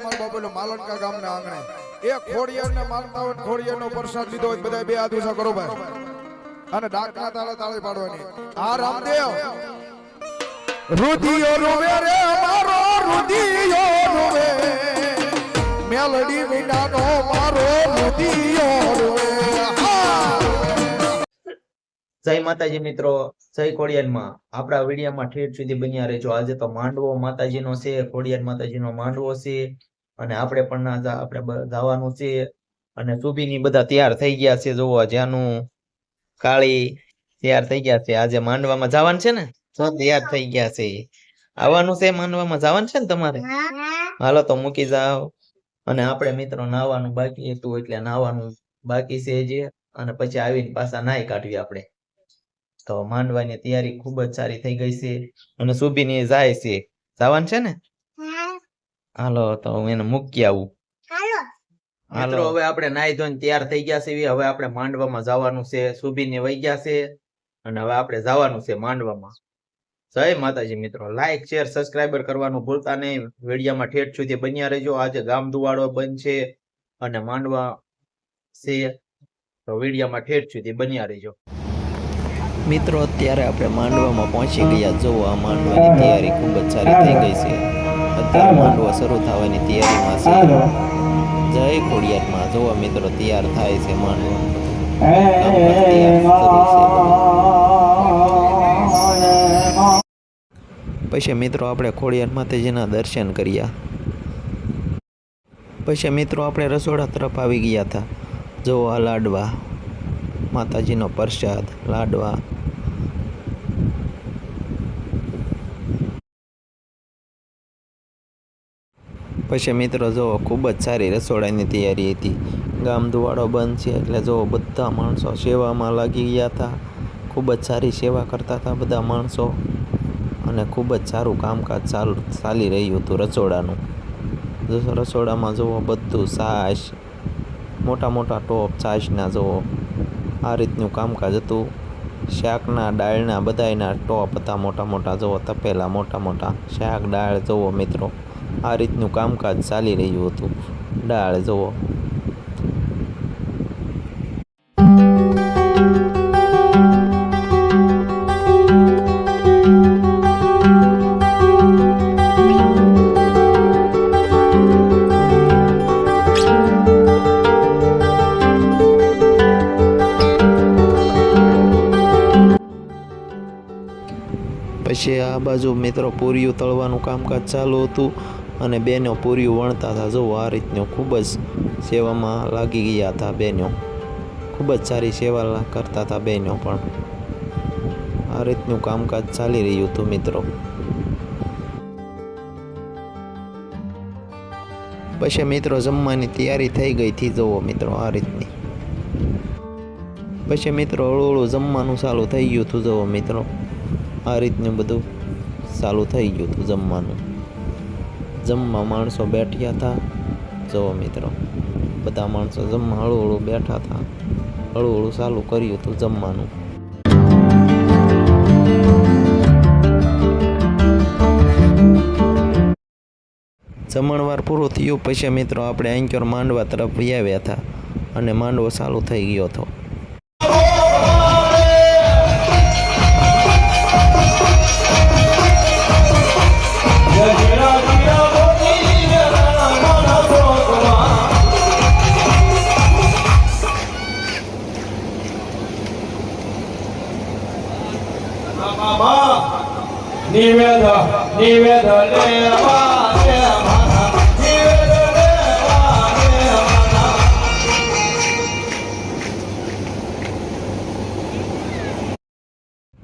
મારા બાપુ માલણકા ગામના આંગણે એ ખોડિયારને માનતા હોય ખોડિયારનો પ્રસાદ લીધો હોય બધા બે હાથ ઊંચા કરો ભાઈ અને ડાકના તાળે તાળી પાડવાની આ રામદેવ રુધિયો રોવે રે મારો રુધિયો રોવે મેલડી વિનાનો મારો રુધિયો રોવે જય માતાજી મિત્રો, જય ખોડિયારમાં આપણા વિડીયોમાં ઠેઠ સુધી બન્યા રહેજો। આજે તો માંડવો માતાજીનો છે, ખોડિયાર માતાજીનો માંડવો છે અને આપણે પણ આપણે જવાનું છે અને સુભીની બધા તૈયાર થઈ ગયા છે। જોવો જ્યાંનું કાળી તૈયાર થઈ ગયા છે, આજે માંડવામાં જવાનું છે ને, તો તૈયાર થઈ ગયા છે, આવવાનું છે, માંડવામાં જવાનું છે ને તમારે, હાલો તો મૂકી જાઓ। અને આપણે મિત્રો નાવાનું બાકી હતું એટલે નાવાનું બાકી છે જે, અને પછી આવીને પાછા નાઈ કાઢવી આપણે। તો માંડવાની તૈયારી ખૂબ જ સારી થઈ ગઈ છે અને સુભીની જાય છે, જવાનું છે ને, હાલો તો હું એને મૂકી આવું। મિત્રો હવે આપણે નાઈ ધોઈને તૈયાર થઈ ગયા છે, હવે આપણે માંડવામાં જવાનું છે, સુભીને વહી ગયા છે અને હવે આપણે જવાનું છે માંડવામાં। જય માતાજી મિત્રો, લાઈક શેર સબસ્ક્રાઇબર કરવાનું ભૂલતા નહીં, વિડીયોમાં ઠેઠ સુધી બન્યા રહેજો। આજે ગામ દુવાડો બંધ છે અને માંડવા છે, તો વિડીયોમાં ઠેઠ સુધી બન્યા રહેજો। મિત્રો અત્યારે આપણે માંડવામાં પહોંચી ગયા। જો આ માંડવાની તૈયારી ખૂબ જ સારી થઈ ગઈ છે, અત્યારે માંડવો શરૂ થવાની તૈયારીમાં છે। જય ખોડિયારમાં જોવા મિત્રો તૈયાર થાય છે માંડવો, પછી મિત્રો આપણે ખોડિયાર માતાજીના દર્શન કર્યા, પછી મિત્રો આપણે રસોડા તરફ આવી ગયા હતા। જો આ લાડવા, માતાજીનો પ્રસાદ લાડવા, પછી મિત્રો જો ખૂબ જ સારી રસોડાની તૈયારી હતી। ગામ દુવાડો બંધ છે એટલે જો બધા માણસો સેવામાં લાગી ગયા હતા, ખૂબ જ સારી સેવા કરતા હતા બધા માણસો અને ખૂબ જ સારું કામકાજ ચાલી રહ્યું હતું રસોડાનું। રસોડામાં જુઓ બધું છાશ, મોટા મોટા ટોપ છાશના જુઓ આ રીતનું કામકાજ હતું। શાકના દાળના બધાયના ટોપ હતા મોટા મોટા, જુઓ તપેલા મોટા મોટા, શાક દાળ જુઓ મિત્રો આ રીતનું કામકાજ ચાલી રહ્યું હતું। દાળ જુઓ, પછી આ બાજુ મિત્રો પૂરીઓ તળવાનું કામકાજ ચાલુ હતું અને બેનો પૂરીઓ વણતા હતા। જો આ રીતનું ખૂબ જ સેવામાં લાગી ગયા હતા બેનો, ખૂબ જ સારી સેવા કરતા હતા બેનો, પણ આ રીતનું કામકાજ ચાલી રહ્યું હતું મિત્રો। પછી મિત્રો જમવાની તૈયારી થઈ ગઈ હતી, જુઓ મિત્રો આ રીતની। પછી મિત્રો હળવું જમવાનું ચાલુ થઈ ગયું હતું, જુઓ મિત્રો આ રીતનું બધું ચાલુ થઈ ગયું હતું જમવાનું। જમવા માણસો બેઠ્યા હતા, જુઓ મિત્રો બધા માણસો જમવા હળવું બેઠા હતા, હળવું ચાલુ કર્યું હતું જમવાનું। જમણવાર પૂરું થયું પછી મિત્રો આપણે આંક્યોર માંડવા તરફ આવ્યા હતા અને માંડવો ચાલુ થઈ ગયો હતો।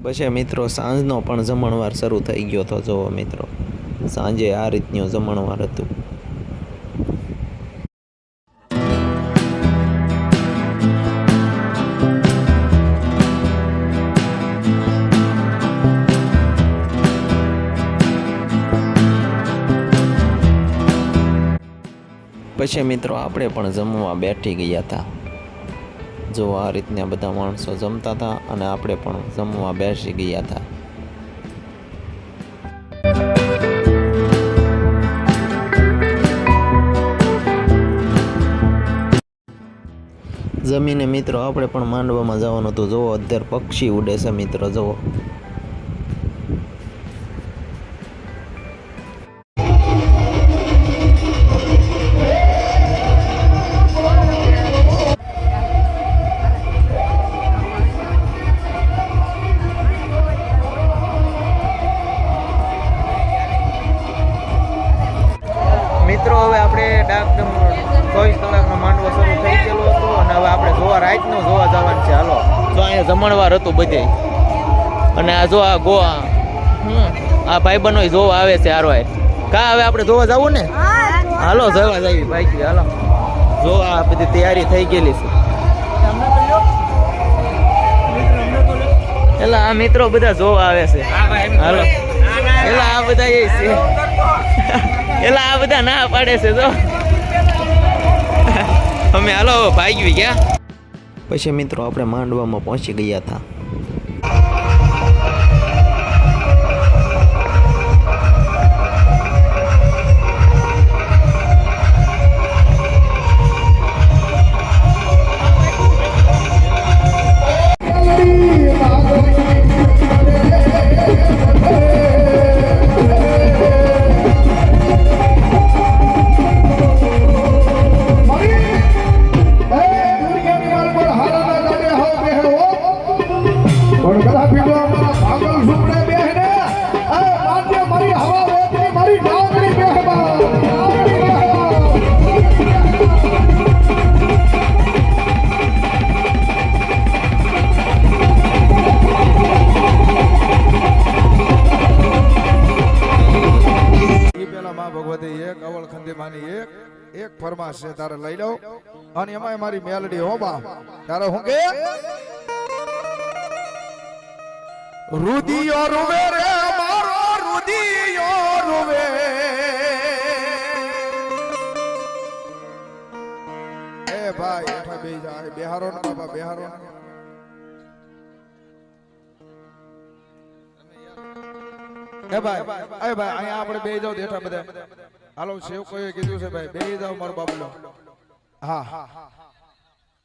પછી મિત્રો સાંજનો પણ જમણવાર શરૂ થઈ ગયો હતો, જુઓ મિત્રો સાંજે આ રીતનું જમણવાર હતું। પછી મિત્રો આપણે પણ જમવા બેઠી ગયા હતા। જો આ રીતના બધા માણસો જમતા હતા અને આપણે પણ જમવા બેસી ગયા હતા। જમીને મિત્રો આપણે પણ માંડવામાં જવાનું હતું. જુઓ અત્યારે પક્ષી ઉડે છે મિત્રો, જુઓ. મિત્રો હવે આપણે ડાકડમ 24 કલાકનો માંડવો શરૂ થઈ ગયેલો હતો અને હવે આપણે જોવા રાતનો જોવા જવાનું છે. હાલો, જો અહીંયા જમણવાર હતું બધે, અને આ જો આ ગોવા આ ભાઈબંધો જોવા આવે છે હારવાય. કા હવે આપણે જોવા જવું ને? હાલો જોવા જઈએ ભાઈ. હાલો, જો આ બધી તૈયારી થઈ ગયેલી છે. એટલે આ મિત્રો બધા જોવા આવે છે. હાલો, એટલે આ બધા એ છે, એટલે આ બધા ના પાડે છે. જો અમે હાલો ભાગી ગયા. પછી મિત્રો આપણે માંડવામાં પહોંચી ગયા હતા. એક ફરમાશ છે તારે લઈ લો, અને એમાં મારી મેલડી હો બા. તારે હું કે રુદિયો રૂવે રે મારો રુદિયો રૂવે, એ ભાઈ એઠા બેહી જા. બેહારો ને બાપા, બેહારો ને. એ ભાઈ અહીંયા આપણે બેહી જાવ દેઠા બધા. હાલો, સેવકોએ કીધું છે ભાઈ બેહી જાવ મારો બાબલો. હા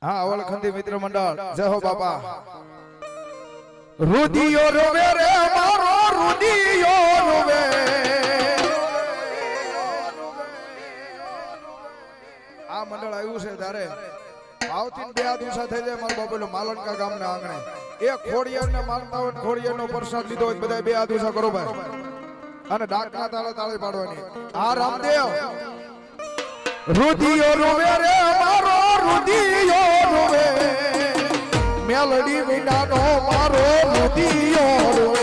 હા, અવલખંડી મિત્ર મંડળ જય હો બાપા. રુદિયો રોવે રે મારો રુદિયો રોવે, આ મંડળ આવ્યું છે તારે ભાવથી બે આ દિવસા થઈ જાય મારો બાબલો માલણકા ગામના આંગણે. એ ખોડિયાર ને માનતા હોય, ખોડિયાર નો પ્રસાદ લીધો હોય બધા બે આ દિવસા કરો ભાઈ, અને ડાકના તાળે તાળે પાડવાની. આ રામદેવ રુદિયો રોવે રે મારો રુદિયો રોવે, મેલડી વિનાનો મારો રુદિયો રોવે.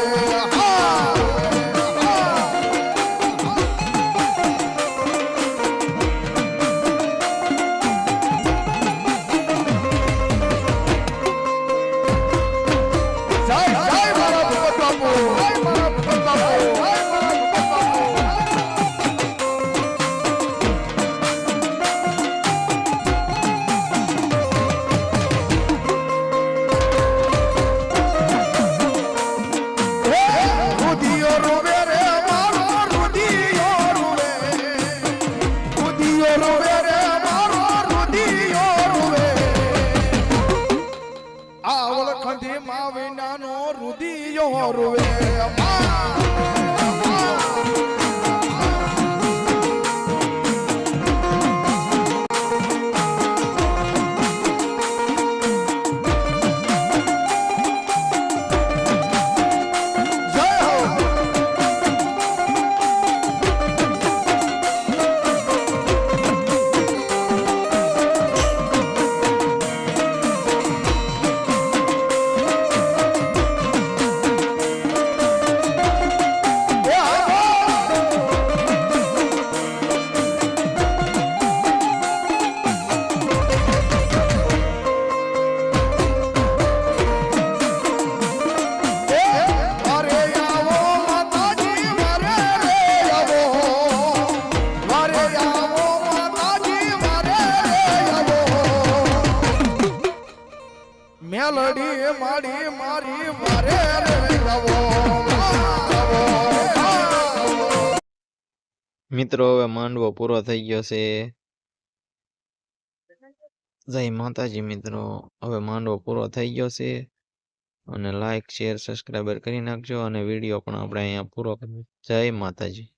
મેલડી માડી મારી મારે મિત્રો હવે માંડવો પૂરો થઈ ગયો છે. જય માતાજી મિત્રો, હવે માંડવો પૂરો થઈ ગયો છે અને લાઈક શેર સબસ્ક્રાઈબર કરી નાખજો અને વિડીયો પણ આપણે અહીંયા પૂરો કરીએ. જય માતાજી.